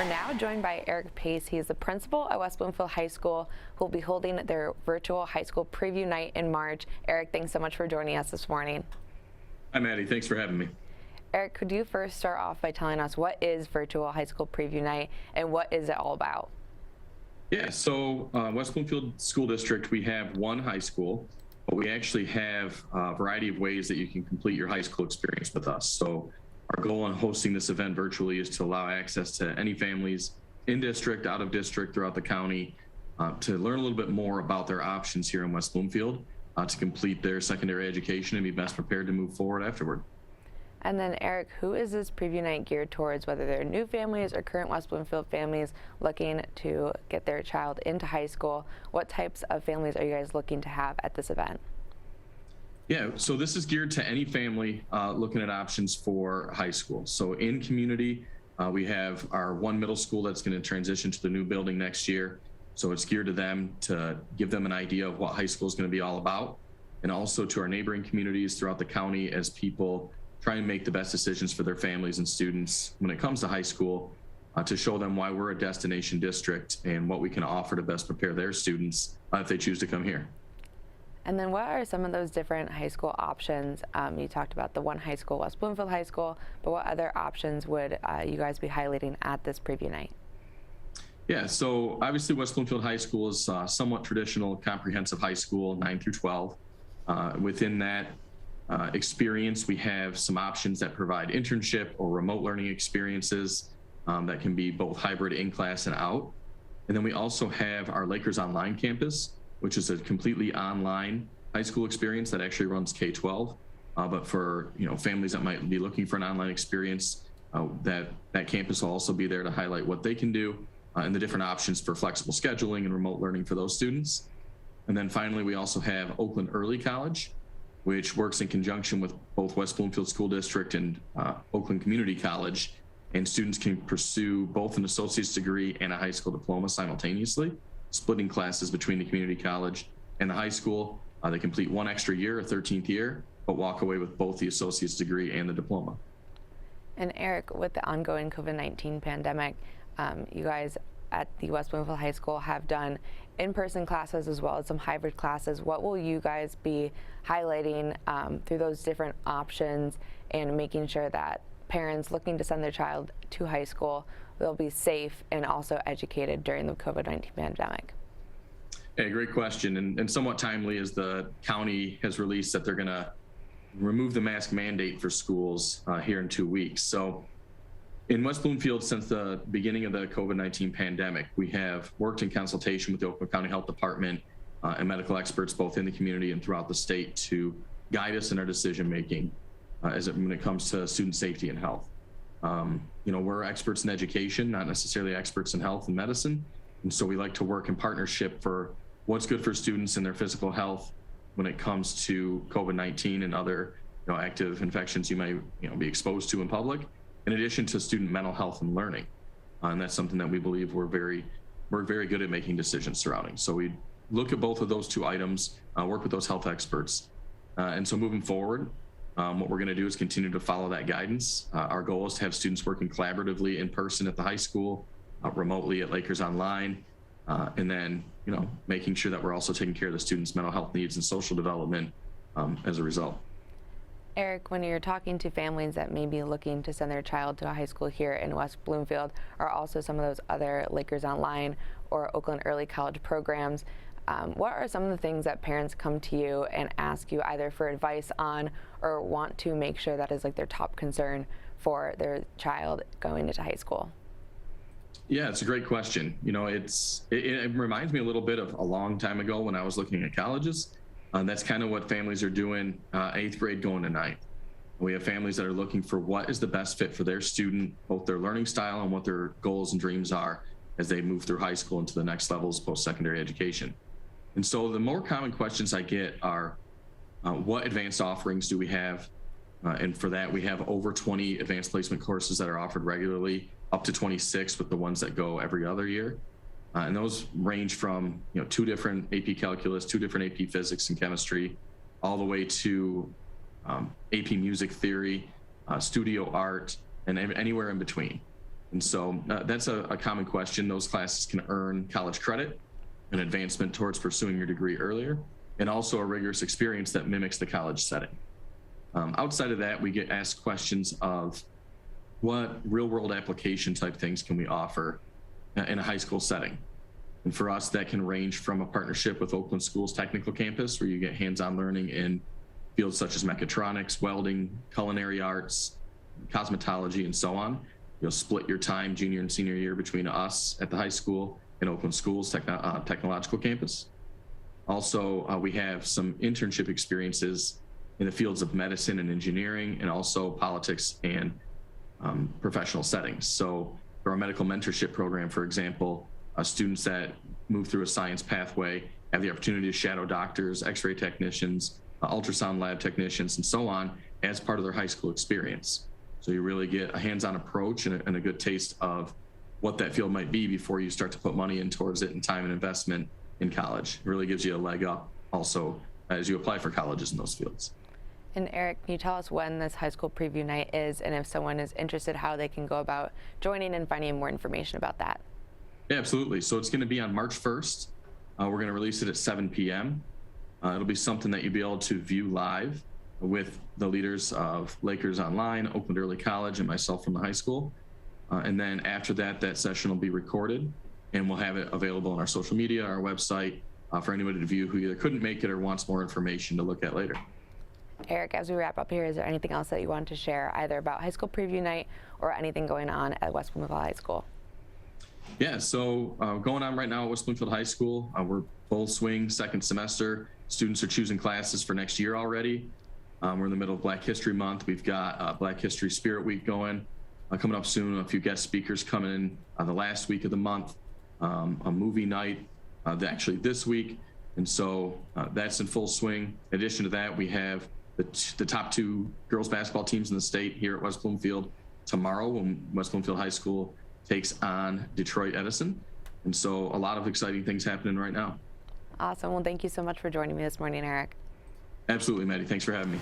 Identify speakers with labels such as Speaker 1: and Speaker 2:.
Speaker 1: We're now joined by Eric Pace. He is the principal at West Bloomfield High School, who will be holding their virtual high school preview night in March. Eric, thanks so much for joining us this morning.
Speaker 2: Hi, Maddie. Thanks for having me.
Speaker 1: Eric, could you first start off by telling us what is virtual high school preview night and what is it all about?
Speaker 2: Yeah, so West Bloomfield School District, we have one high school, but we actually have a variety of ways that you can complete your high school experience with us. So our goal in hosting this event virtually is to allow access to any families in district, out of district, throughout the county, to learn a little bit more about their options here in West Bloomfield, to complete their secondary education and be best prepared to move forward afterward.
Speaker 1: And then, Eric, who is this preview night geared towards, whether they're new families or current West Bloomfield families looking to get their child into high school? What types of families are you guys looking to have at this event?
Speaker 2: Yeah, so this is geared to any family looking at options for high school. So in community, we have our one middle school that's going to transition to the new building next year. So it's geared to them to give them an idea of what high school is going to be all about. And also to our neighboring communities throughout the county as people try and make the best decisions for their families and students when it comes to high school, to show them why we're a destination district and what we can offer to best prepare their students if they choose to come here.
Speaker 1: And then what are some of those different high school options? You talked about the one high school, West Bloomfield High School, but what other options would you guys be highlighting at this preview night?
Speaker 2: Yeah, so obviously West Bloomfield High School is somewhat traditional, comprehensive high school, 9 through 12. Within that experience, we have some options that provide internship or remote learning experiences that can be both hybrid in class and out. And then we also have our Lakers Online campus, which is a completely online high school experience that actually runs K-12. But for families that might be looking for an online experience, that campus will also be there to highlight what they can do and the different options for flexible scheduling and remote learning for those students. And then finally, we also have Oakland Early College, which works in conjunction with both West Bloomfield School District and Oakland Community College. And students can pursue both an associate's degree and a high school diploma simultaneously, splitting classes between the community college and the high school. They complete one extra year, a 13th year, but walk away with both the associate's degree and the diploma.
Speaker 1: And Eric, with the ongoing COVID-19 pandemic, you guys at the West Bloomfield High School have done in-person classes as well as some hybrid classes. What will you guys be highlighting through those different options and making sure that parents looking to send their child to high school will be safe and also educated during the COVID-19 pandemic?
Speaker 2: Hey, great question, and somewhat timely as the county has released that they're going to remove the mask mandate for schools here in 2 weeks. So in West Bloomfield, since the beginning of the COVID-19 pandemic, we have worked in consultation with the Oakland County Health Department and medical experts both in the community and throughout the state to guide us in our decision-making when it comes to student safety and health. We're experts in education, not necessarily experts in health and medicine. And so we like to work in partnership for what's good for students and their physical health when it comes to COVID-19 and other active infections you may be exposed to in public, in addition to student mental health and learning. And that's something that we believe we're very good at making decisions surrounding. So we look at both of those two items, work with those health experts. And so moving forward, what we're going to do is continue to follow that guidance. Our goal is to have students working collaboratively in person at the high school, remotely at Lakers Online, and then making sure that we're also taking care of the students' mental health needs and social development as a result.
Speaker 1: Eric, when you're talking to families that may be looking to send their child to a high school here in West Bloomfield, or also some of those other Lakers Online or Oakland Early College programs, what are some of the things that parents come to you and ask you either for advice on or want to make sure that is like their top concern for their child going into high school?
Speaker 2: Yeah, it's a great question. It reminds me a little bit of a long time ago when I was looking at colleges. That's kind of what families are doing 8th grade going to 9th. We have families that are looking for what is the best fit for their student, both their learning style and what their goals and dreams are as they move through high school into the next levels post-secondary education. And so the more common questions I get are, what advanced offerings do we have? And for that, we have over 20 advanced placement courses that are offered regularly, up to 26 with the ones that go every other year. And those range from 2 different AP Calculus, 2 different AP Physics and Chemistry, all the way to AP Music Theory, Studio Art, and anywhere in between. And so that's a common question. Those classes can earn college credit, an advancement towards pursuing your degree earlier, and also a rigorous experience that mimics the college setting. Outside of that, we get asked questions of what real world application type things can we offer in a high school setting. And for us, that can range from a partnership with Oakland Schools Technical Campus, where you get hands-on learning in fields such as mechatronics, welding, culinary arts, cosmetology, and so on. You'll split your time junior and senior year between us at the high school and Oakland Schools Technological Campus. Also, we have some internship experiences in the fields of medicine and engineering, and also politics and professional settings. So for our medical mentorship program, for example, students that move through a science pathway have the opportunity to shadow doctors, x-ray technicians, ultrasound lab technicians, and so on as part of their high school experience. So you really get a hands-on approach and a good taste of what that field might be before you start to put money in towards it and time and investment in college. It really gives you a leg up also as you apply for colleges in those fields.
Speaker 1: And Eric, can you tell us when this high school preview night is, and if someone is interested, how they can go about joining and finding more information about that?
Speaker 2: Yeah, absolutely. So it's going to be on March 1st. We're going to release it at 7 p.m. It'll be something that you'll be able to view live with the leaders of Lakers Online, Oakland Early College, and myself from the high school. And then after that, that session will be recorded, and we'll have it available on our social media, our website, for anybody to view who either couldn't make it or wants more information to look at later.
Speaker 1: Eric, as we wrap up here, is there anything else that you want to share either about high school preview night or anything going on at West Bloomfield High School?
Speaker 2: Yeah, so going on right now at West Bloomfield High School, we're full swing second semester. Students are choosing classes for next year already. We're in the middle of Black History Month. We've got Black History Spirit Week going, coming up soon. A few guest speakers coming in the last week of the month. A movie night actually this week. And so that's in full swing. In addition to that, we have the top two girls basketball teams in the state here at West Bloomfield tomorrow when West Bloomfield High School takes on Detroit Edison. And so a lot of exciting things happening right now.
Speaker 1: Awesome. Well, thank you so much for joining me this morning, Eric.
Speaker 2: Absolutely, Maddie. Thanks for having me.